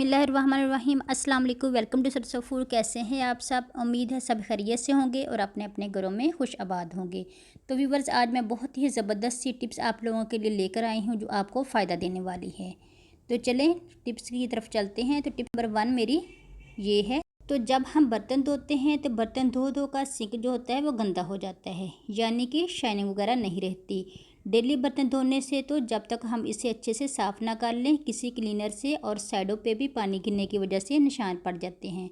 बिस्मिल्लाहिर्रहमानिर्रहीम। अस्सलाम वालेकुम। वेलकम टू सरसो फूड। कैसे हैं आप सब? उम्मीद है सब खैरियत से होंगे और अपने अपने घरों में खुश आबाद होंगे। तो व्यूवर्स, आज मैं बहुत ही ज़बरदस्त सी टिप्स आप लोगों के लिए लेकर आई हूँ जो आपको फ़ायदा देने वाली है। तो चलें टिप्स की तरफ चलते हैं। तो टिप नंबर 1 मेरी ये है। तो जब हम बर्तन धोते हैं तो बर्तन धो धो का सिंक जो होता है वो गंदा हो जाता है, यानी कि शाइनिंग वगैरह नहीं रहती। डेली बर्तन धोने से तो जब तक हम इसे अच्छे से साफ़ ना कर लें किसी क्लीनर से, और साइडों पे भी पानी गिरने की वजह से निशान पड़ जाते हैं,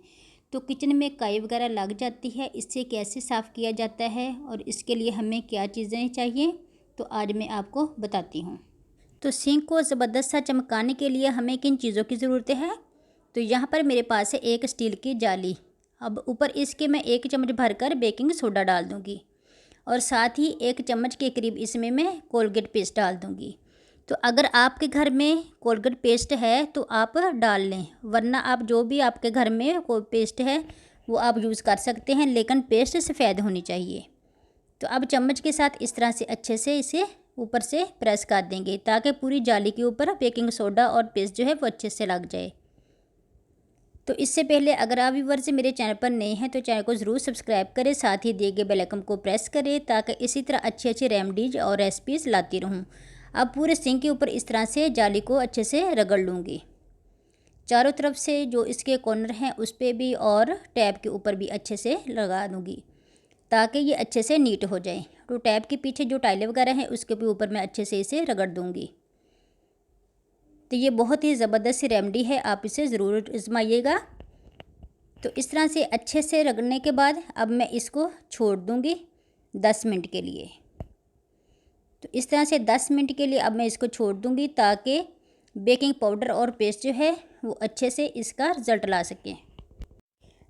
तो किचन में काई वगैरह लग जाती है। इससे कैसे साफ़ किया जाता है और इसके लिए हमें क्या चीज़ें चाहिए, तो आज मैं आपको बताती हूँ। तो सिंक को ज़बरदस्त सा चमकाने के लिए हमें किन चीज़ों की ज़रूरत है? तो यहाँ पर मेरे पास है एक स्टील की जाली। अब ऊपर इसके मैं 1 चम्मच भरकर बेकिंग सोडा डाल दूँगी और साथ ही 1 चम्मच के करीब इसमें मैं कोलगेट पेस्ट डाल दूँगी। तो अगर आपके घर में कोलगेट पेस्ट है तो आप डाल लें, वरना आप जो भी आपके घर में कोई पेस्ट है वो आप यूज़ कर सकते हैं, लेकिन पेस्ट सफ़ेद होनी चाहिए। तो अब चम्मच के साथ इस तरह से अच्छे से इसे ऊपर से प्रेस कर देंगे ताकि पूरी जाली के ऊपर बेकिंग सोडा और पेस्ट जो है वो अच्छे से लग जाए। तो इससे पहले अगर आप व्यूअर्स मेरे चैनल पर नए हैं तो चैनल को ज़रूर सब्सक्राइब करें, साथ ही दिए गए बेल आइकन को प्रेस करें ताकि इसी तरह अच्छी अच्छी रेमेडीज और रेसिपीज़ लाती रहूं। अब पूरे सिंक के ऊपर इस तरह से जाली को अच्छे से रगड़ लूँगी, चारों तरफ से जो इसके कॉर्नर हैं उस पर भी और टैब के ऊपर भी अच्छे से लगा दूँगी ताकि ये अच्छे से नीट हो जाए। तो टैब के पीछे जो टाइलें वगैरह हैं उसके भी ऊपर मैं अच्छे से इसे रगड़ दूँगी। तो ये बहुत ही ज़बरदस्त सी रेमेडी है, आप इसे ज़रूर आजमाइएगा। तो इस तरह से अच्छे से रगड़ने के बाद अब मैं इसको छोड़ दूँगी 10 मिनट के लिए। तो इस तरह से 10 मिनट के लिए अब मैं इसको छोड़ दूँगी ताकि बेकिंग पाउडर और पेस्ट जो है वो अच्छे से इसका रिज़ल्ट ला सकें।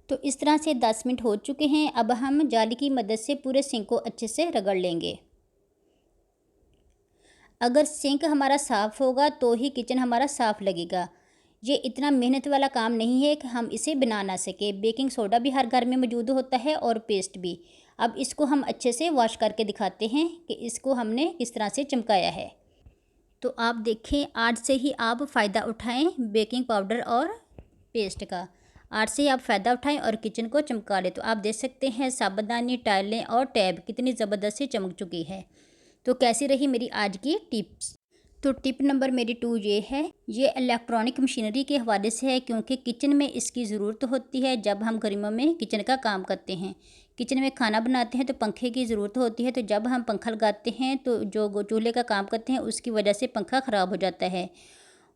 तो इस तरह से 10 मिनट हो चुके हैं। अब हम जाली की मदद से पूरे सिंक को अच्छे से रगड़ लेंगे। अगर सिंक हमारा साफ़ होगा तो ही किचन हमारा साफ़ लगेगा। ये इतना मेहनत वाला काम नहीं है कि हम इसे बना ना सके। बेकिंग सोडा भी हर घर में मौजूद होता है और पेस्ट भी। अब इसको हम अच्छे से वॉश करके दिखाते हैं कि इसको हमने किस तरह से चमकाया है। तो आप देखें, आज से ही आप फ़ायदा उठाएं बेकिंग पाउडर और पेस्ट का। आज से ही आप फ़ायदा उठाएं और किचन को चमका लें। तो आप देख सकते हैं साबुदानी, टाइलें और टैब कितनी ज़बरदस्त से चमक चुकी है। तो कैसी रही मेरी आज की टिप्स? तो टिप नंबर मेरी 2 ये है। ये इलेक्ट्रॉनिक मशीनरी के हवाले से है, क्योंकि किचन में इसकी ज़रूरत होती है। जब हम गर्मियों में किचन का काम करते हैं, किचन में खाना बनाते हैं तो पंखे की ज़रूरत होती है। तो जब हम पंखा लगाते हैं तो जो चूल्हे का काम करते हैं उसकी वजह से पंखा ख़राब हो जाता है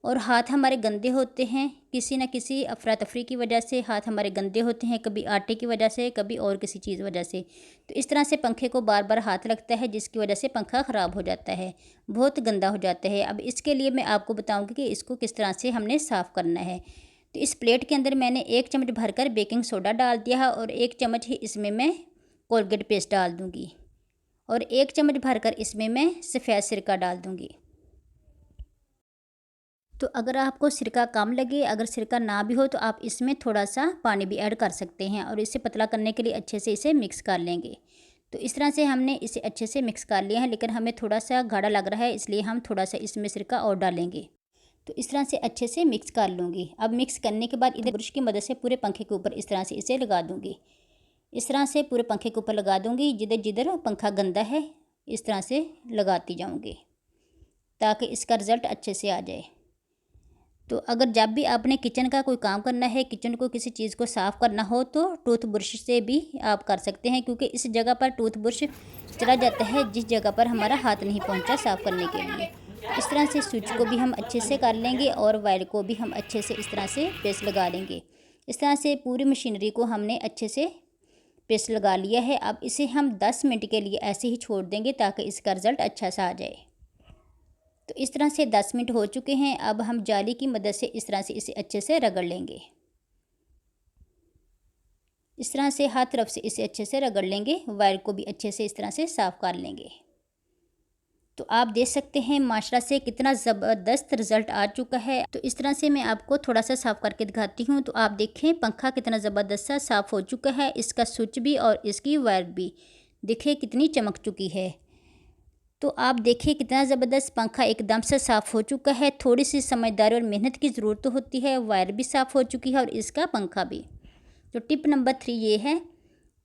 और हाथ हमारे गंदे होते हैं। किसी न किसी अफरा तफरी की वजह से हाथ हमारे गंदे होते हैं, कभी आटे की वजह से, कभी और किसी चीज़ वजह से। तो इस तरह से पंखे को बार बार हाथ लगता है, जिसकी वजह से पंखा ख़राब हो जाता है, बहुत गंदा हो जाता है। अब इसके लिए मैं आपको बताऊंगी कि इसको किस तरह से हमने साफ़ करना है। तो इस प्लेट के अंदर मैंने 1 चम्मच भरकर बेकिंग सोडा डाल दिया है और 1 चम्मच ही इसमें मैं कोलगेट पेस्ट डाल दूँगी और 1 चम्मच भरकर इसमें मैं सफ़ेद सिरका डाल दूँगी। तो अगर आपको सिरका कम लगे, अगर सिरका ना भी हो तो आप इसमें थोड़ा सा पानी भी ऐड कर सकते हैं और इसे पतला करने के लिए अच्छे से इसे मिक्स कर लेंगे। तो इस तरह से हमने इसे अच्छे से मिक्स कर लिया है, लेकिन हमें थोड़ा सा गाढ़ा लग रहा है इसलिए हम थोड़ा सा इसमें सिरका और डालेंगे। तो इस तरह से अच्छे से मिक्स कर लूँगी। अब मिक्स करने के बाद इधर ब्रश की मदद से पूरे पंखे के ऊपर इस तरह से इसे लगा दूँगी। इस तरह से पूरे पंखे के ऊपर लगा दूँगी, जिधर जिधर पंखा गंदा है इस तरह से लगाती जाऊँगी ताकि इसका रिज़ल्ट अच्छे से आ जाए। तो अगर जब भी आपने किचन का कोई काम करना है, किचन को किसी चीज़ को साफ़ करना हो तो टूथ ब्रश से भी आप कर सकते हैं, क्योंकि इस जगह पर टूथ ब्रश चला जाता है जिस जगह पर हमारा हाथ नहीं पहुंचा साफ़ करने के लिए। इस तरह से स्विच को भी हम अच्छे से कर लेंगे और वायर को भी हम अच्छे से इस तरह से पेस्ट लगा लेंगे। इस तरह से पूरी मशीनरी को हमने अच्छे से पेस्ट लगा लिया है। अब इसे हम 10 मिनट के लिए ऐसे ही छोड़ देंगे ताकि इसका रिज़ल्ट अच्छा सा आ जाए। तो इस तरह से 10 मिनट हो चुके हैं। अब हम जाली की मदद से इस तरह से इसे अच्छे से रगड़ लेंगे। इस तरह से हर तरफ से इसे अच्छे से रगड़ लेंगे, वायर को भी अच्छे से इस तरह से साफ़ कर लेंगे। तो आप देख सकते हैं माशाल्लाह से कितना ज़बरदस्त रिज़ल्ट आ चुका है। तो इस तरह से मैं आपको थोड़ा सा साफ़ करके दिखाती हूँ। तो आप देखें पंखा कितना ज़बरदस्त सा साफ़ हो चुका है, इसका स्विच भी और इसकी वायर भी देखिए कितनी चमक चुकी है। तो आप देखिए कितना ज़बरदस्त पंखा एकदम से साफ़ हो चुका है। थोड़ी सी समझदारी और मेहनत की ज़रूरत तो होती है। वायर भी साफ़ हो चुकी है और इसका पंखा भी। तो टिप नंबर 3 ये है,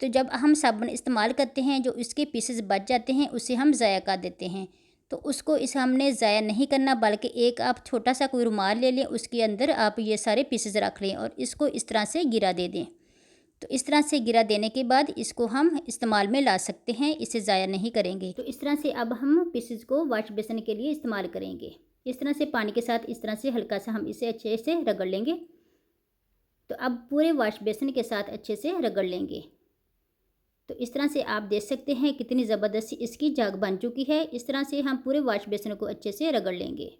तो जब हम साबुन इस्तेमाल करते हैं, जो इसके पीसेस बच जाते हैं उसे हम ज़ाया कर देते हैं। तो उसको इस हमने ज़ाया नहीं करना, बल्कि एक आप छोटा सा कोई रुमाल ले लें, उसके अंदर आप ये सारे पीसेस रख लें और इसको इस तरह से गिरा दे दें। तो इस तरह से गिरा देने के बाद इसको हम इस्तेमाल में ला सकते हैं, इसे ज़ाया नहीं करेंगे। तो इस तरह से अब हम पीसेस को वॉश बेसिन के लिए इस्तेमाल करेंगे। इस तरह से पानी के साथ इस तरह से हल्का सा हम इसे अच्छे से रगड़ लेंगे। तो अब पूरे वॉश बेसिन के साथ अच्छे से रगड़ लेंगे। तो इस तरह से आप देख सकते हैं कितनी ज़बरदस्ती इसकी झाग बन चुकी है। इस तरह से हम पूरे वॉश बेसिन को अच्छे से रगड़ लेंगे।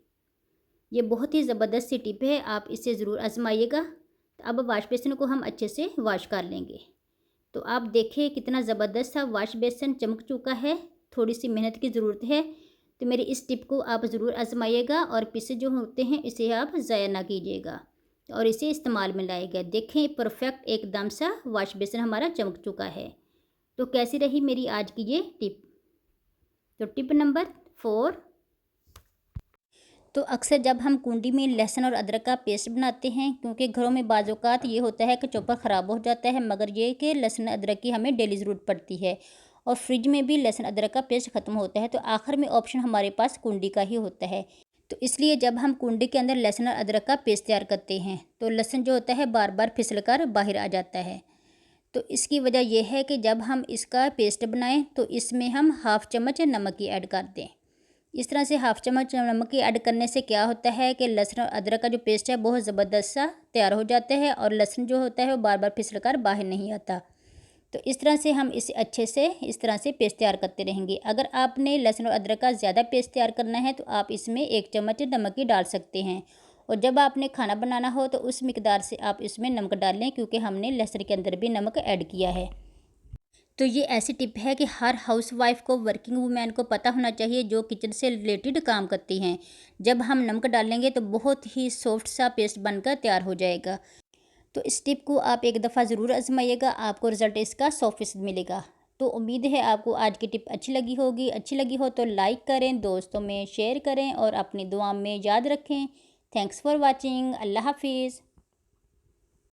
ये बहुत ही ज़बरदस्त सी टिप है, आप इसे ज़रूर आजमाइएगा। तो अब वॉश बेसिन को हम अच्छे से वॉश कर लेंगे। तो आप देखिए कितना ज़बरदस्त सा वॉश बेसिन चमक चुका है। थोड़ी सी मेहनत की ज़रूरत है। तो मेरी इस टिप को आप ज़रूर आजमाइएगा और पीसे जो होते हैं इसे आप ज़ाया ना कीजिएगा और इसे इस्तेमाल में लाइएगा। देखें परफेक्ट एकदम सा वॉश बेसिन हमारा चमक चुका है। तो कैसी रही मेरी आज की ये टिप? तो टिप नंबर 4, तो अक्सर जब हम कुंडी में लहसुन और अदरक का पेस्ट बनाते हैं, क्योंकि घरों में बाज़ औक़ात ये होता है कि चॉपर ख़राब हो जाता है, मगर ये कि लहसुन अदरक की हमें डेली ज़रूरत पड़ती है और फ्रिज में भी लहसुन अदरक का पेस्ट ख़त्म होता है, तो आखिर में ऑप्शन हमारे पास कुंडी का ही होता है। तो इसलिए जब हम कुंडी के अंदर लहसुन और अदरक का पेस्ट तैयार करते हैं, तो लहसुन जो होता है बार बार फिसल कर बाहर आ जाता है। तो इसकी वजह यह है कि जब हम इसका पेस्ट बनाएं तो इसमें हम हाफ़ चम्मच नमक की ऐड कर दें। इस तरह से हाफ़ चम्मच नमक की ऐड करने से क्या होता है कि लहसुन और अदरक का जो पेस्ट है बहुत ज़बरदस्त सा तैयार हो जाता है और लहसुन जो होता है वो बार बार फिसल कर बाहर नहीं आता। तो इस तरह से हम इसे अच्छे से इस तरह से पेस्ट तैयार करते रहेंगे। अगर आपने लहसुन और अदरक का ज़्यादा पेस्ट तैयार करना है तो आप इसमें 1 चम्मच नमक की डाल सकते हैं और जब आपने खाना बनाना हो तो उस मिकदार से आप इसमें नमक डाल लें, क्योंकि हमने लहसुन के अंदर भी नमक ऐड किया है। तो ये ऐसी टिप है कि हर हाउसवाइफ को, वर्किंग वूमेन को पता होना चाहिए जो किचन से रिलेटेड काम करती हैं। जब हम नमक डालेंगे तो बहुत ही सॉफ्ट सा पेस्ट बनकर तैयार हो जाएगा। तो इस टिप को आप एक दफ़ा ज़रूर आजमाइएगा, आपको रिज़ल्ट इसका 100% मिलेगा। तो उम्मीद है आपको आज की टिप अच्छी लगी होगी। अच्छी लगी हो तो लाइक करें, दोस्तों में शेयर करें और अपनी दुआ में याद रखें। Thanks for watching. अल्लाह हाफिज़।